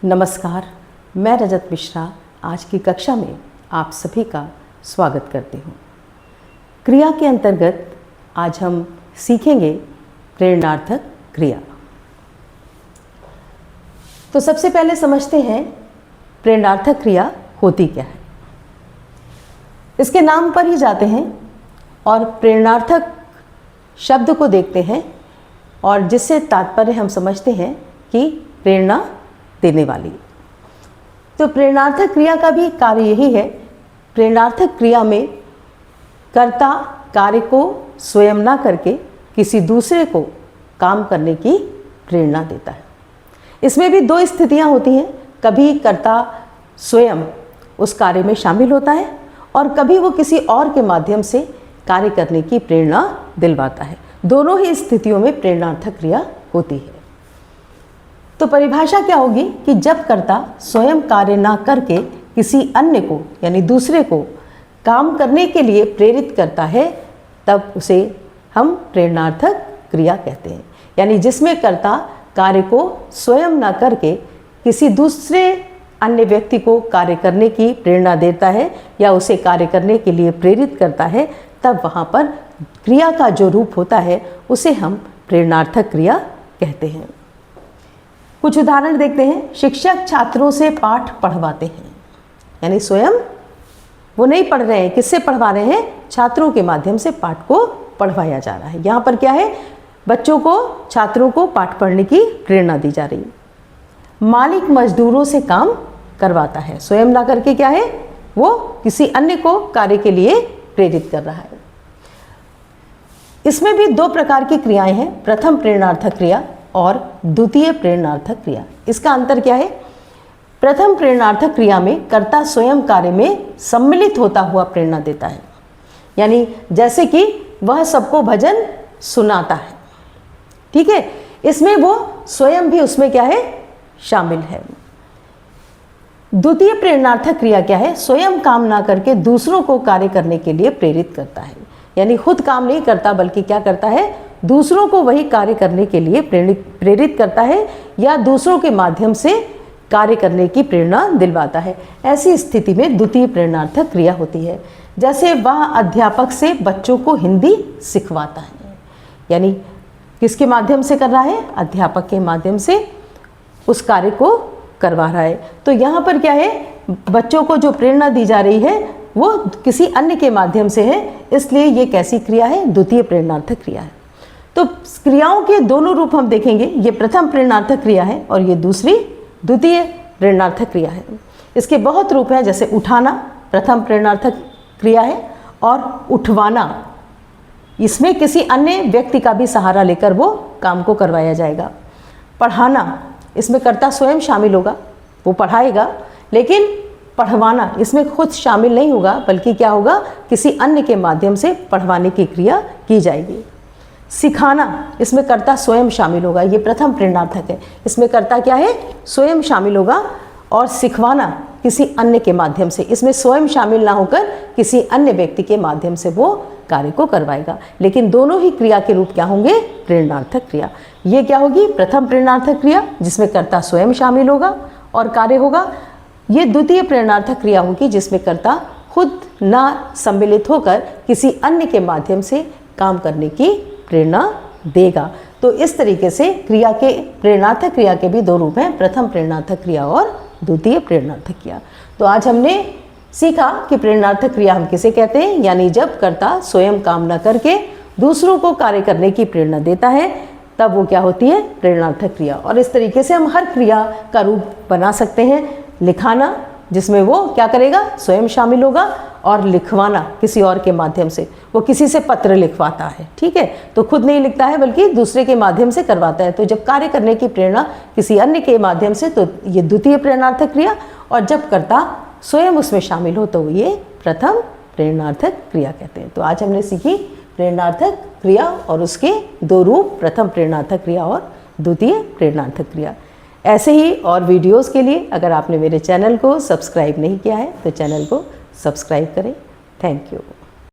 नमस्कार, मैं रजत मिश्रा आज की कक्षा में आप सभी का स्वागत करती हूँ। क्रिया के अंतर्गत आज हम सीखेंगे प्रेरणार्थक क्रिया। तो सबसे पहले समझते हैं प्रेरणार्थक क्रिया होती क्या है। इसके नाम पर ही जाते हैं और प्रेरणार्थक शब्द को देखते हैं और जिससे तात्पर्य हम समझते हैं कि प्रेरणा देने वाली। तो प्रेरणार्थक क्रिया का भी कार्य यही है। प्रेरणार्थक क्रिया में कर्ता कार्य को स्वयं ना करके किसी दूसरे को काम करने की प्रेरणा देता है। इसमें भी दो स्थितियां होती हैं, कभी कर्ता स्वयं उस कार्य में शामिल होता है और कभी वो किसी और के माध्यम से कार्य करने की प्रेरणा दिलवाता है। दोनों ही स्थितियों में प्रेरणार्थक क्रिया होती है। तो परिभाषा क्या होगी कि जब कर्ता स्वयं कार्य ना करके किसी अन्य को यानी दूसरे को काम करने के लिए प्रेरित करता है, तब उसे हम प्रेरणार्थक क्रिया कहते हैं। यानी जिसमें कर्ता कार्य को स्वयं ना करके किसी दूसरे अन्य व्यक्ति को कार्य करने की प्रेरणा देता है या उसे कार्य करने के लिए प्रेरित करता है, तब वहाँ पर क्रिया का जो रूप होता है उसे हम प्रेरणार्थक क्रिया कहते हैं। कुछ उदाहरण देखते हैं। शिक्षक छात्रों से पाठ पढ़वाते हैं, यानी स्वयं वो नहीं पढ़ रहे हैं, किससे पढ़वा रहे हैं? छात्रों के माध्यम से पाठ को पढ़वाया जा रहा है। यहाँ पर क्या है? बच्चों को, छात्रों को पाठ पढ़ने की प्रेरणा दी जा रही है। मालिक मजदूरों से काम करवाता है, स्वयं ना करके क्या है, वो किसी अन्य को कार्य के लिए प्रेरित कर रहा है। इसमें भी दो प्रकार की क्रियाएं हैं, प्रथम प्रेरणार्थक क्रिया और द्वितीय प्रेरणार्थक क्रिया। इसका अंतर क्या है? प्रथम प्रेरणार्थक क्रिया में कर्ता स्वयं कार्य में सम्मिलित होता हुआ प्रेरणा देता है, यानी जैसे कि वह सबको भजन सुनाता है, ठीक है, इसमें वो स्वयं भी उसमें क्या है, शामिल है। द्वितीय प्रेरणार्थक क्रिया क्या है? स्वयं काम ना करके दूसरों को कार्य करने के लिए प्रेरित करता है, यानी खुद काम नहीं करता बल्कि क्या करता है, दूसरों को वही कार्य करने के लिए प्रेरित करता है या दूसरों के माध्यम से कार्य करने की प्रेरणा दिलवाता है। ऐसी स्थिति में द्वितीय प्रेरणार्थक क्रिया होती है। जैसे वह अध्यापक से बच्चों को हिंदी सिखवाता है, यानी किसके माध्यम से कर रहा है? अध्यापक के माध्यम से उस कार्य को करवा रहा है। तो यहाँ पर क्या है, बच्चों को जो प्रेरणा दी जा रही है वो किसी अन्य के माध्यम से है, इसलिए ये कैसी क्रिया है? द्वितीय प्रेरणार्थक क्रिया है। तो क्रियाओं के दोनों रूप हम देखेंगे, ये प्रथम प्रेरणार्थक क्रिया है और ये दूसरी द्वितीय प्रेरणार्थक क्रिया है। इसके बहुत रूप हैं, जैसे उठाना प्रथम प्रेरणार्थक क्रिया है और उठवाना, इसमें किसी अन्य व्यक्ति का भी सहारा लेकर वो काम को करवाया जाएगा। पढ़ाना, इसमें कर्ता स्वयं शामिल होगा, वो पढ़ाएगा, लेकिन पढ़वाना इसमें खुद शामिल नहीं होगा बल्कि क्या होगा, किसी अन्य के माध्यम से पढ़वाने की क्रिया की जाएगी। सिखाना, इसमें कर्ता स्वयं शामिल होगा, ये प्रथम प्रेरणार्थक है, इसमें कर्ता क्या है, स्वयं शामिल होगा। और सिखवाना किसी अन्य के माध्यम से, इसमें स्वयं शामिल ना होकर किसी अन्य व्यक्ति के माध्यम से वो कार्य को करवाएगा। लेकिन दोनों ही क्रिया के रूप क्या होंगे? प्रेरणार्थक क्रिया। ये क्या होगी? प्रथम प्रेरणार्थक क्रिया जिसमें कर्ता स्वयं शामिल होगा और कार्य होगा। ये द्वितीय प्रेरणार्थक क्रिया होगी जिसमें कर्ता खुद ना सम्मिलित होकर किसी अन्य के माध्यम से काम करने की प्रेरणा देगा। तो इस तरीके से क्रिया के, प्रेरणार्थक क्रिया के भी दो रूप हैं, प्रथम प्रेरणार्थक क्रिया और द्वितीय प्रेरणार्थक क्रिया। तो आज हमने सीखा कि प्रेरणार्थक क्रिया हम किसे कहते हैं, यानी जब कर्ता स्वयं काम न करके दूसरों को कार्य करने की प्रेरणा देता है, तब वो क्या होती है? प्रेरणार्थक क्रिया। और इस तरीके से हम हर क्रिया का रूप बना सकते हैं। लिखाना, जिसमें वो क्या करेगा? स्वयं शामिल होगा, और लिखवाना किसी और के माध्यम से, वो किसी से पत्र लिखवाता है, ठीक है, तो खुद नहीं लिखता है बल्कि दूसरे के माध्यम से करवाता है। तो जब कार्य करने की प्रेरणा किसी अन्य के माध्यम से, तो ये द्वितीय प्रेरणार्थक क्रिया, और जब कर्ता स्वयं उसमें शामिल हो तो ये प्रथम प्रेरणार्थक क्रिया कहते हैं। तो आज हमने सीखी प्रेरणार्थक क्रिया और उसके दो रूप, प्रथम प्रेरणार्थक क्रिया और द्वितीय प्रेरणार्थक क्रिया। ऐसे ही और वीडियोस के लिए अगर आपने मेरे चैनल को सब्सक्राइब नहीं किया है तो चैनल को सब्सक्राइब करें। Thank you.